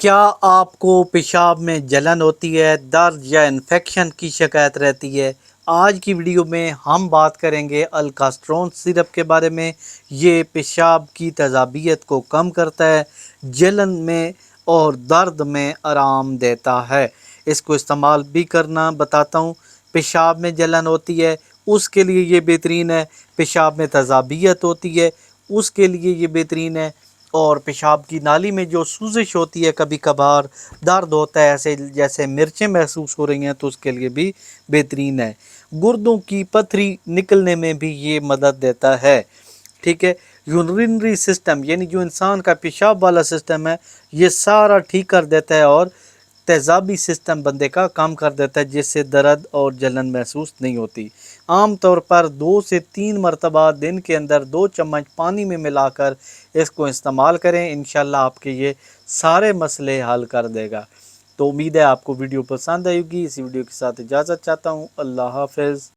کیا آپ کو پیشاب میں جلن ہوتی ہے، درد یا انفیکشن کی شکایت رہتی ہے؟ آج کی ویڈیو میں ہم بات کریں گے الکاسترون سرپ کے بارے میں۔ یہ پیشاب کی تیزابیت کو کم کرتا ہے، جلن میں اور درد میں آرام دیتا ہے۔ اس کو استعمال بھی کرنا بتاتا ہوں۔ پیشاب میں جلن ہوتی ہے اس کے لیے یہ بہترین ہے، پیشاب میں تیزابیت ہوتی ہے اس کے لیے یہ بہترین ہے، اور پیشاب کی نالی میں جو سوزش ہوتی ہے، کبھی کبھار درد ہوتا ہے ایسے جیسے مرچیں محسوس ہو رہی ہیں، تو اس کے لیے بھی بہترین ہے۔ گردوں کی پتھری نکلنے میں بھی یہ مدد دیتا ہے، ٹھیک ہے۔ یورینری سسٹم یعنی جو انسان کا پیشاب والا سسٹم ہے، یہ سارا ٹھیک کر دیتا ہے اور تیزابی سسٹم بندے کا کام کر دیتا ہے، جس سے درد اور جلن محسوس نہیں ہوتی۔ عام طور پر 2 سے 3 مرتبہ دن کے اندر 2 چمچ پانی میں ملا کر اس کو استعمال کریں، انشاءاللہ آپ کے یہ سارے مسئلے حل کر دے گا۔ تو امید ہے آپ کو ویڈیو پسند آئے گی۔ اسی ویڈیو کے ساتھ اجازت چاہتا ہوں، اللہ حافظ۔